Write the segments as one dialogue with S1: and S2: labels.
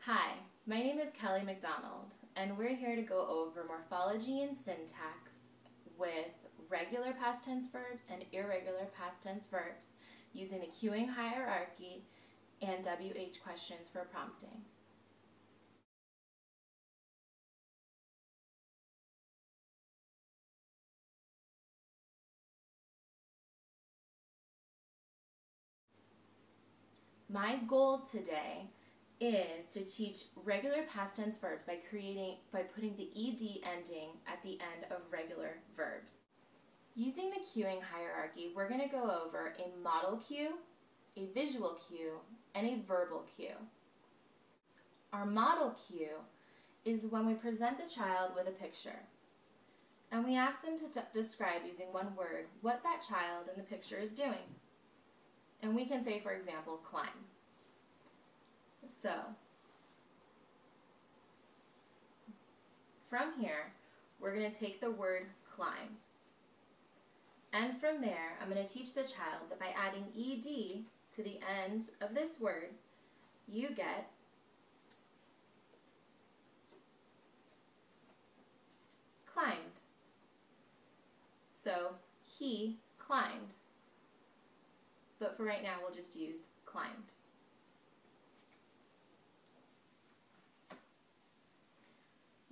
S1: Hi, my name is Kelly McDonald, and we're here to go over morphology and syntax with regular past tense verbs and irregular past tense verbs using the cueing hierarchy and WH questions for prompting. My goal today is to teach regular past tense verbs by putting the ed ending at the end of regular verbs. Using the cueing hierarchy, we're going to go over a modal cue, a visual cue, and a verbal cue. Our modal cue is when we present the child with a picture, and we ask them to describe using one word what that child in the picture is doing. And we can say, for example, climb. So, from here, we're going to take the word climb. And from there, I'm going to teach the child that by adding ed to the end of this word, you get climbed. So, he climbed. But for right now, we'll just use climbed.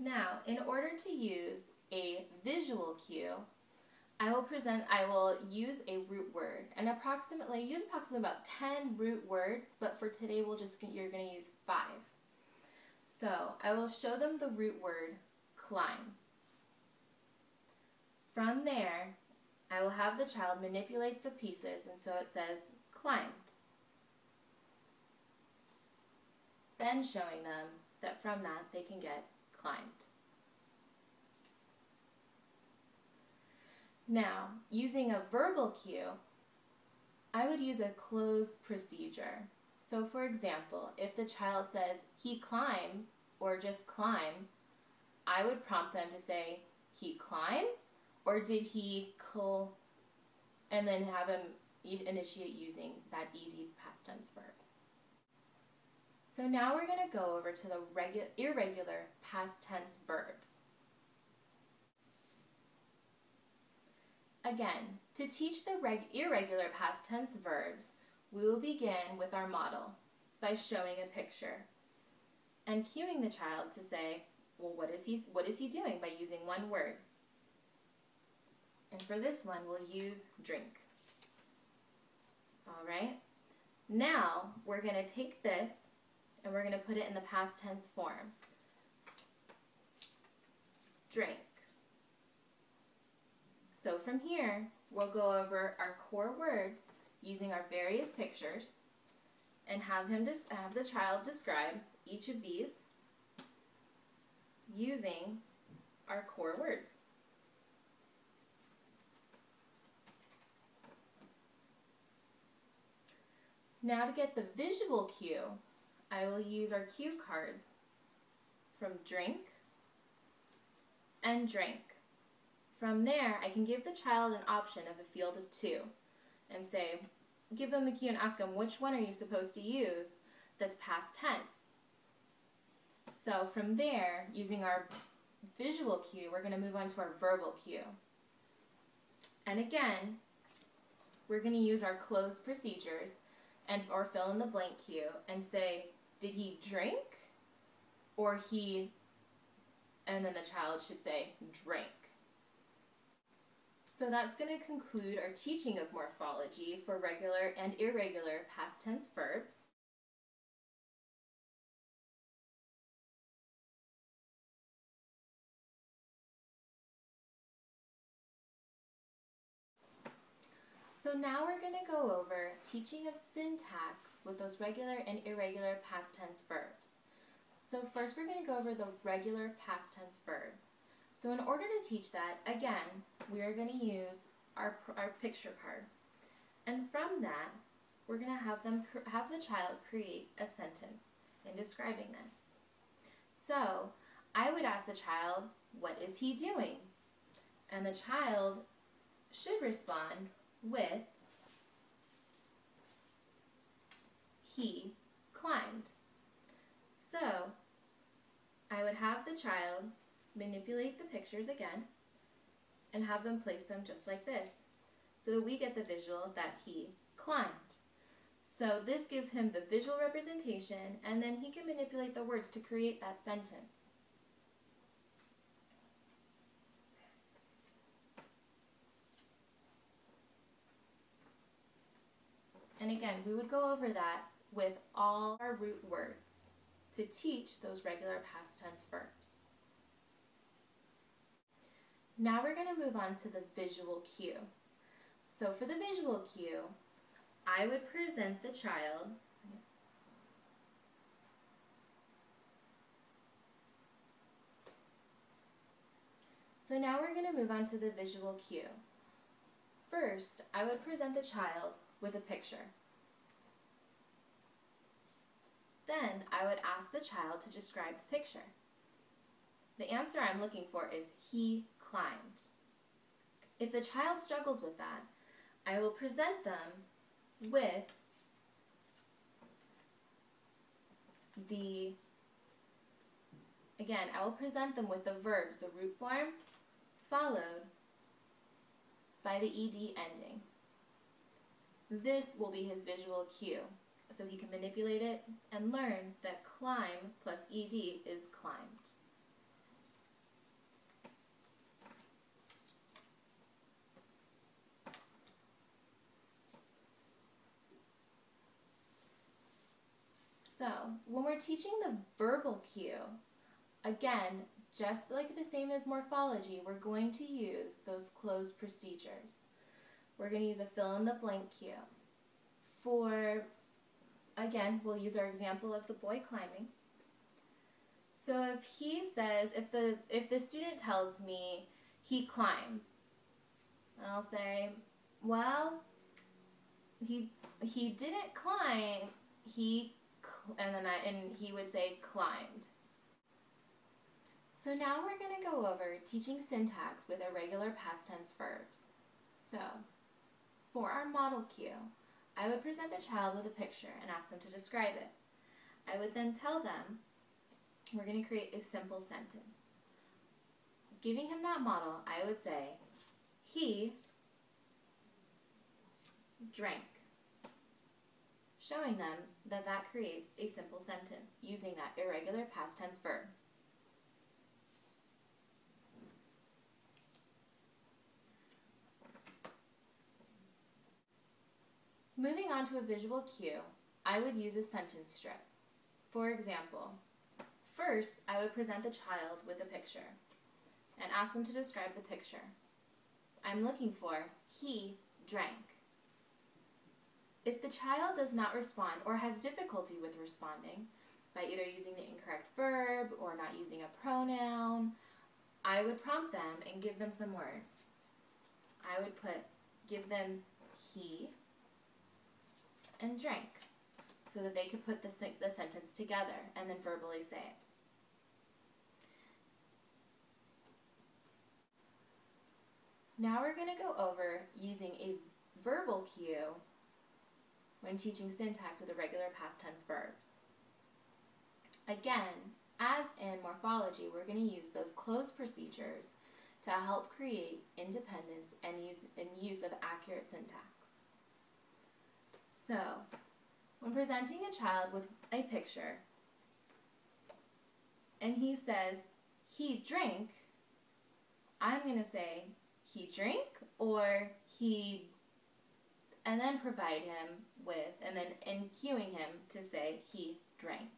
S1: Now, in order to use a visual cue, I will use a root word and use approximately about 10 root words, but for today you're going to use 5. So I will show them the root word climb. From there, I will have the child manipulate the pieces, and so it says climbed. Then showing them that from that they can get climbed. Now, using a verbal cue, I would use a closed procedure. So for example, if the child says, he climbed, or just climb, I would prompt them to say, he climb, or did he and then have him initiate using that ed past tense verb. So now we're going to go over to the irregular past tense verbs. Again, to teach the irregular past tense verbs, we will begin with our model by showing a picture and cueing the child to say, well, what is he doing by using one word? And for this one, we'll use drink. All right? Now, we're going to take this and we're going to put it in the past tense form. Drink. So from here, we'll go over our core words using our various pictures and have the child describe each of these using our core words. Now to get the visual cue, I will use our cue cards from drink and drink. From there, I can give the child an option of a field of 2 and say, give them the cue and ask them, which one are you supposed to use that's past tense? So from there, using our visual cue, we're going to move on to our verbal cue. And again, we're going to use our closed procedures or fill in the blank cue and say, did he drink? Or and then the child should say, drink. So that's going to conclude our teaching of morphology for regular and irregular past tense verbs. So now we're going to go over teaching of syntax with those regular and irregular past tense verbs. So first we're going to go over the regular past tense verbs. So in order to teach that, again, we are going to use our picture card. And from that, we're going to have the child create a sentence in describing this. So I would ask the child, what is he doing? And the child should respond with, he climbed. So I would have the child manipulate the pictures again and have them place them just like this, so that we get the visual that he climbed. So this gives him the visual representation, and then he can manipulate the words to create that sentence. And again, we would go over that with all our root words to teach those regular past tense verbs. Now we're going to move on to the visual cue. So for the visual cue, I would present the child So now we're going to move on to the visual cue. First, I would present the child with a picture. Then I would ask the child to describe the picture. The answer I'm looking for is he climbed. If the child struggles with that, I will present them with I will present them with the verbs, the root form, followed by the ed ending. This will be his visual cue, so he can manipulate it and learn that climb plus ed is climbed. So when we're teaching the verbal cue, again, just like the same as morphology, we're going to use those closed procedures. We're going to use a fill-in-the-blank cue. Again, we'll use our example of the boy climbing. So if he says, if the student tells me he climbed, I'll say, well, he didn't climb, and he would say climbed. So now we're going to go over teaching syntax with irregular past tense verbs. So for our model cue, I would present the child with a picture and ask them to describe it. I would then tell them we're going to create a simple sentence. Giving him that model, I would say, he drank, showing them that that creates a simple sentence using that irregular past tense verb. Moving on to a visual cue, I would use a sentence strip. For example, first I would present the child with a picture and ask them to describe the picture. I'm looking for he drank. If the child does not respond or has difficulty with responding by either using the incorrect verb or not using a pronoun, I would prompt them and give them some words. I would give them he and drank so that they could put the sentence together and then verbally say it. Now we're going to go over using a verbal cue when teaching syntax with irregular past tense verbs. Again, as in morphology, we're going to use those closed procedures to help create independence and use of accurate syntax. So, when presenting a child with a picture, and he says, he drank, I'm going to say, he drank, or he, and then provide him with, and then cueing him to say, he drank.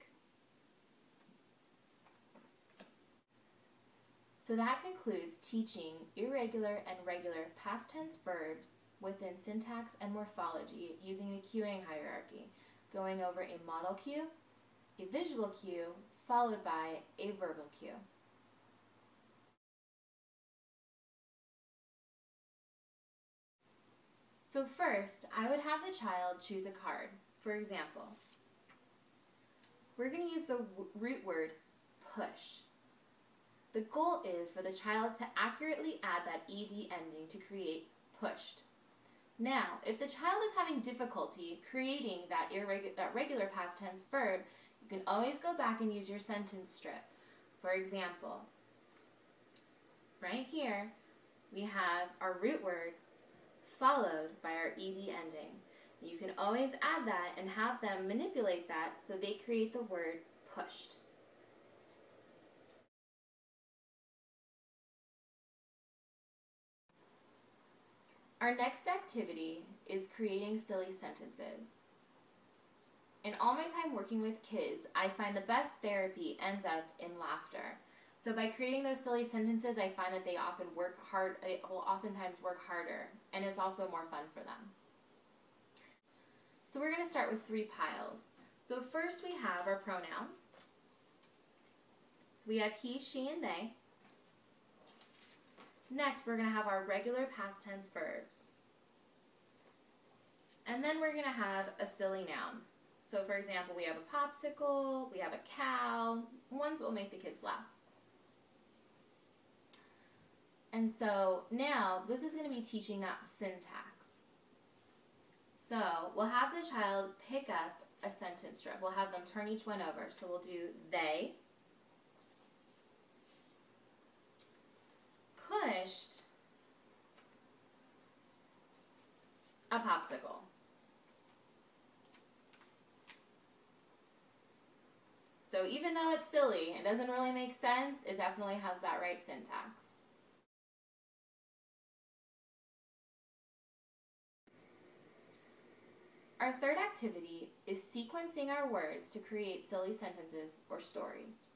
S1: So that concludes teaching irregular and regular past tense verbs within syntax and morphology using the cueing hierarchy, going over a modal cue, a visual cue, followed by a verbal cue. So first, I would have the child choose a card. For example, we're going to use the root word push. The goal is for the child to accurately add that ed ending to create pushed. Now, if the child is having difficulty creating that regular past tense verb, You can always go back and use your sentence strip. For example, right here, we have our root word followed by our ed ending. You can always add that and have them manipulate that so they create the word pushed. Our next activity is creating silly sentences. In all my time working with kids, I find the best therapy ends up in laughter. So by creating those silly sentences, I find that they will oftentimes work harder, and it's also more fun for them. So we're going to start with 3 piles. So first we have our pronouns. So we have he, she, and they. Next, we're going to have our regular past tense verbs. And then we're going to have a silly noun. So for example, we have a popsicle, we have a cow, ones that will make the kids laugh. And so now, this is going to be teaching that syntax. So we'll have the child pick up a sentence strip. We'll have them turn each one over. So we'll do they pushed a popsicle. So even though it's silly, it doesn't really make sense, it definitely has that right syntax. Our third activity is sequencing our words to create silly sentences or stories.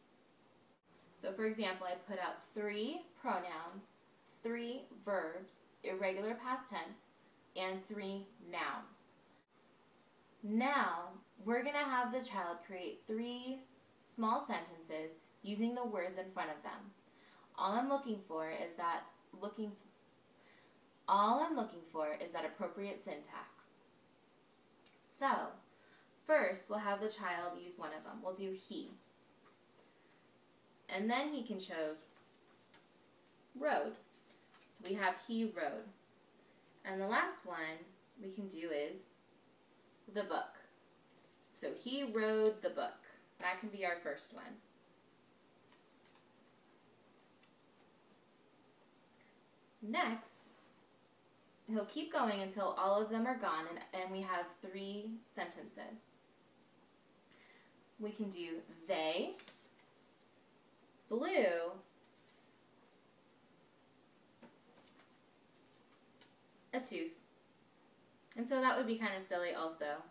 S1: So for example, I put out 3 pronouns, 3 verbs, irregular past tense, and 3 nouns. Now, we're going to have the child create 3 small sentences using the words in front of them. All I'm looking for is that appropriate syntax. So, first we'll have the child use one of them. We'll do he. And then he can choose rode. So we have he rode. And the last one we can do is the book. So he rode the book. That can be our first one. Next, he'll keep going until all of them are gone and we have 3 sentences. We can do they blew a tooth. And so that would be kind of silly also.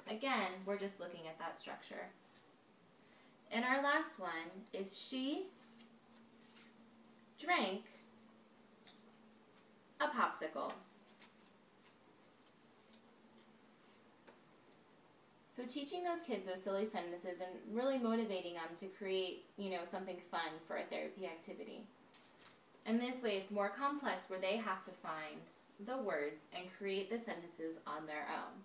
S1: Again, we're just looking at that structure. And our last one is she drank a popsicle. So teaching those kids those silly sentences and really motivating them to create, something fun for a therapy activity. And this way it's more complex where they have to find the words and create the sentences on their own.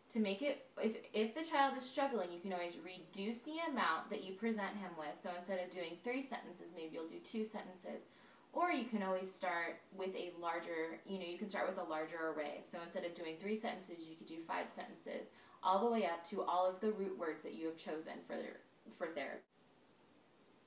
S1: To make it, if the child is struggling, you can always reduce the amount that you present him with. So instead of doing 3 sentences, maybe you'll do 2 sentences. Or you can always start with a larger, you can start with a larger array. So instead of doing 3 sentences, you could do 5 sentences, all the way up to all of the root words that you have chosen for therapy.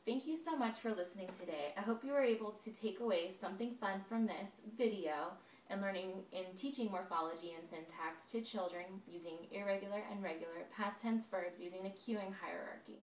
S1: Thank you so much for listening today. I hope you were able to take away something fun from this video and learning and teaching morphology and syntax to children using irregular and regular past tense verbs using the cueing hierarchy.